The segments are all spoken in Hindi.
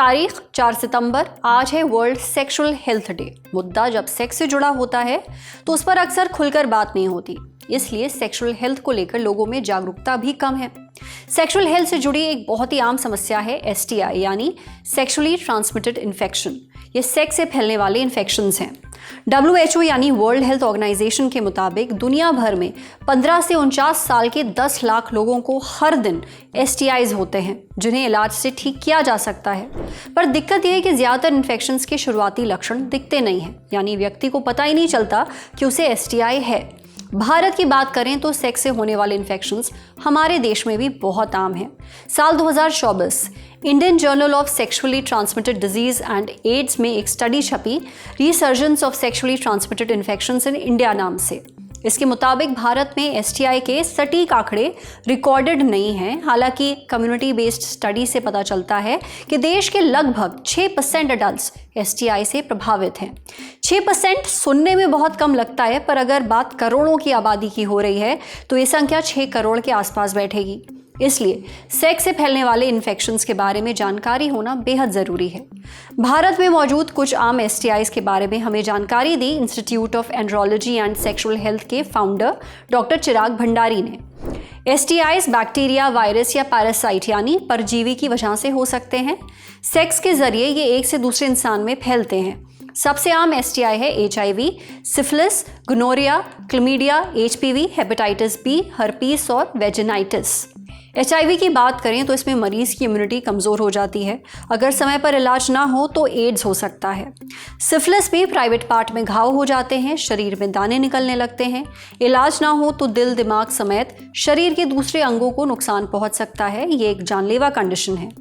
तारीख 4 सितंबर, आज है वर्ल्ड सेक्सुअल हेल्थ डे। मुद्दा जब सेक्स से जुड़ा होता है तो उस पर अक्सर खुलकर बात नहीं होती, इसलिए सेक्सुअल हेल्थ को लेकर लोगों में जागरूकता भी कम है। सेक्सुअल हेल्थ से जुड़ी एक बहुत ही आम समस्या है STI यानी सेक्सुअली ट्रांसमिटेड इन्फेक्शन। ये सेक्स से फैलने वाले इन्फेक्शंस हैं। WHO यानी वर्ल्ड हेल्थ ऑर्गेनाइजेशन के मुताबिक दुनिया भर में 15 से 49 साल के 10 लाख लोगों को हर दिन STIs होते हैं, जिन्हें इलाज से ठीक किया जा सकता है। पर दिक्कत यह है कि ज़्यादातर इन्फेक्शंस के शुरुआती लक्षण दिखते नहीं हैं, यानी व्यक्ति को पता ही नहीं चलता कि उसे STI है। भारत की बात करें तो सेक्स से होने वाले इन्फेक्शंस हमारे देश में भी बहुत आम हैं। साल 2024 Indian journal of sexually transmitted disease and AIDS में एक स्टडी छपी, resurgence of sexually transmitted infections in India नाम से। इसके मुताबिक भारत में STI के सटीक आंकड़े रिकॉर्डेड नहीं हैं। हालांकि कम्युनिटी बेस्ड स्टडी से पता चलता है कि देश के लगभग 6% अडल्ट STI से प्रभावित हैं। 6% सुनने में बहुत कम लगता है, पर अगर बात करोड़ों की आबादी की हो रही है तो ये संख्या 6 करोड़ के आसपास बैठेगी। इसलिए सेक्स से फैलने वाले इन्फेक्शंस के बारे में जानकारी होना बेहद ज़रूरी है। भारत में मौजूद कुछ आम STIs के बारे में हमें जानकारी दी institute of andrology and sexual health के फाउंडर डॉक्टर चिराग भंडारी ने। STIs बैक्टीरिया, वायरस या पैरासाइट यानी परजीवी की वजह से हो सकते हैं। सेक्स के जरिए ये एक से दूसरे इंसान में फैलते हैं। सबसे आम STI है HIV, syphilis, gonorrhoea, chlamydia, HPV, hepatitis B, herpes और वेजिनाइटिस। HIV की बात करें तो इसमें मरीज की इम्यूनिटी कमज़ोर हो जाती है। अगर समय पर इलाज ना हो तो एड्स हो सकता है। सिफिलिस में प्राइवेट पार्ट में घाव हो जाते हैं, शरीर में दाने निकलने लगते हैं। इलाज ना हो तो दिल, दिमाग समेत शरीर के दूसरे अंगों को नुकसान पहुंच सकता है। ये एक जानलेवा कंडीशन है।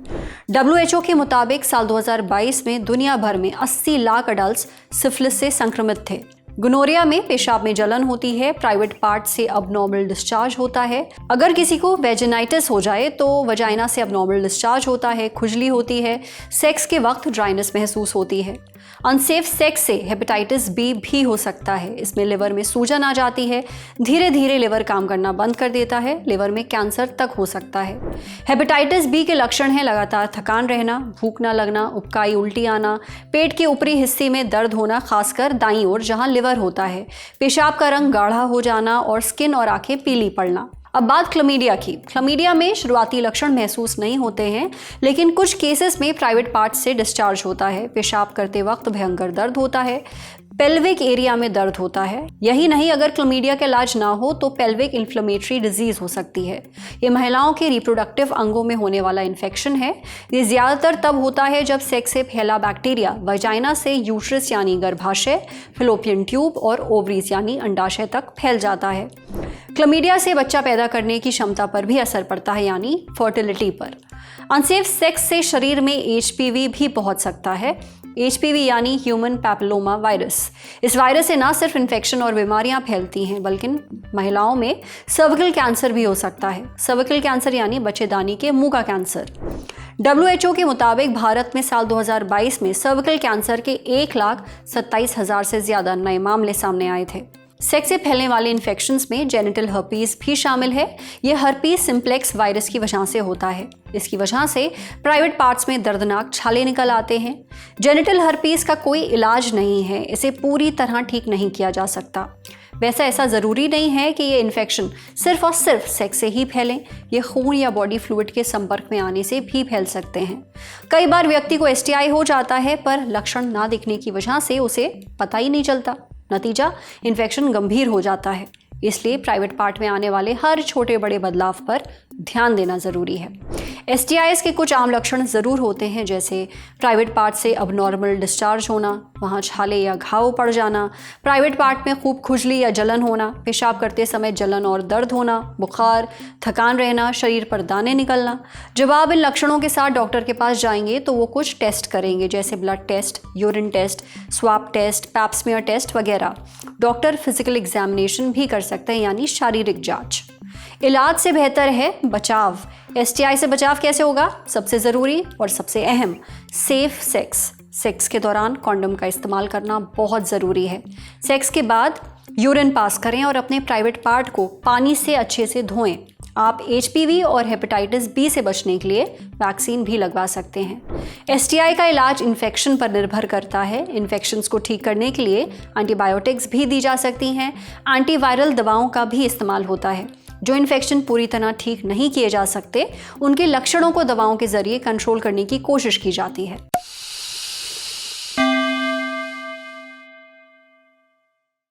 WHO के मुताबिक साल 2022 में दुनिया भर में 80 लाख अडल्ट सिफिलिस से संक्रमित थे। गोनोरिया में पेशाब में जलन होती है, प्राइवेट पार्ट से अबनॉर्मल डिस्चार्ज होता है। अगर किसी को वेजिनाइटिस हो जाए तो वजाइना से अबनॉर्मल डिस्चार्ज होता है, खुजली होती है, सेक्स के वक्त ड्राइनेस महसूस होती है। अनसेफ सेक्स से हेपेटाइटिस B भी हो सकता है। इसमें लिवर में सूजन आ जाती है, धीरे धीरे लिवर काम करना बंद कर देता है, लिवर में कैंसर तक हो सकता है। हेपेटाइटिस B के लक्षण हैं लगातार थकान रहना, भूख न लगना, उबकाई उल्टी आना, पेट के ऊपरी हिस्से में दर्द होना, खासकर दाईं ओर जहां लिवर होता है, पेशाब का रंग गाढ़ा हो जाना और स्किन और आंखें पीली पड़ना। अब बात क्लमीडिया की। क्लमीडिया में शुरुआती लक्षण महसूस नहीं होते हैं, लेकिन कुछ केसेस में प्राइवेट पार्ट से डिस्चार्ज होता है। पेशाब करते वक्त भयंकर दर्द होता है, पेल्विक एरिया में दर्द होता है। यही नहीं, अगर क्लमीडिया का इलाज ना हो तो पेल्विक इन्फ्लेमेटरी डिजीज हो सकती है। ये महिलाओं के रिप्रोडक्टिव अंगों में होने वाला इन्फेक्शन है। ये ज़्यादातर तब होता है जब सेक्स से फैला बैक्टीरिया वजाइना से यूट्रस यानी गर्भाशय, फिलोपियन ट्यूब और ओवरीज यानी अंडाशय तक फैल जाता है। क्लमीडिया से बच्चा पैदा करने की क्षमता पर भी असर पड़ता है, यानी फर्टिलिटी पर। अनसेफ सेक्स से शरीर में HPV भी पहुंच सकता है। HPV यानी ह्यूमन पैपिलोमा वायरस। इस वायरस से ना सिर्फ इन्फेक्शन और बीमारियां फैलती हैं, बल्कि महिलाओं में सर्विकल कैंसर भी हो सकता है। सर्विकल कैंसर यानी बच्चेदानी के मुंह का कैंसर। WHO के मुताबिक भारत में साल 2022 में सर्विकल कैंसर के 1,27,000 से ज़्यादा नए मामले सामने आए थे। सेक्स से फैलने वाले इन्फेक्शंस में जेनिटल हर्पीस भी शामिल है। यह हर्पीस सिम्प्लेक्स वायरस की वजह से होता है। इसकी वजह से प्राइवेट पार्ट्स में दर्दनाक छाले निकल आते हैं। जेनिटल हर्पीस का कोई इलाज नहीं है, इसे पूरी तरह ठीक नहीं किया जा सकता। वैसे ऐसा ज़रूरी नहीं है कि ये इन्फेक्शन सिर्फ और सिर्फ सेक्स से ही फैलें। ये खून या बॉडी फ्लूइड के संपर्क में आने से भी फैल सकते हैं। कई बार व्यक्ति को STI हो जाता है, पर लक्षण ना दिखने की वजह से उसे पता ही नहीं चलता। नतीजा, इन्फेक्शन गंभीर हो जाता है। इसलिए प्राइवेट पार्ट में आने वाले हर छोटे बड़े बदलाव पर ध्यान देना ज़रूरी है। STIs के कुछ आम लक्षण ज़रूर होते हैं, जैसे प्राइवेट पार्ट से अबनॉर्मल डिस्चार्ज होना, वहाँ छाले या घाव पड़ जाना, प्राइवेट पार्ट में खूब खुजली या जलन होना, पेशाब करते समय जलन और दर्द होना, बुखार, थकान रहना, शरीर पर दाने निकलना। जब आप इन लक्षणों के साथ डॉक्टर के पास जाएंगे तो वो कुछ टेस्ट करेंगे, जैसे blood test, urine test, swab test, Pap smear test वगैरह। डॉक्टर फिजिकल एग्जामिनेशन भी कर सकते हैं, यानी शारीरिक जांच। इलाज से बेहतर है बचाव। STI से बचाव कैसे होगा? सबसे ज़रूरी और सबसे अहम, सेफ सेक्स। सेक्स के दौरान कॉन्डम का इस्तेमाल करना बहुत ज़रूरी है। सेक्स के बाद यूरिन पास करें और अपने प्राइवेट पार्ट को पानी से अच्छे से धोएं। आप HPV और हेपेटाइटिस बी से बचने के लिए वैक्सीन भी लगवा सकते हैं। STI का इलाज इन्फेक्शन पर निर्भर करता है। इन्फेक्शंस को ठीक करने के लिए एंटीबायोटिक्स भी दी जा सकती हैं। एंटीवायरल दवाओं का भी इस्तेमाल होता है। जो इन्फेक्शन पूरी तरह ठीक नहीं किए जा सकते, उनके लक्षणों को दवाओं के जरिए कंट्रोल करने की कोशिश की जाती है।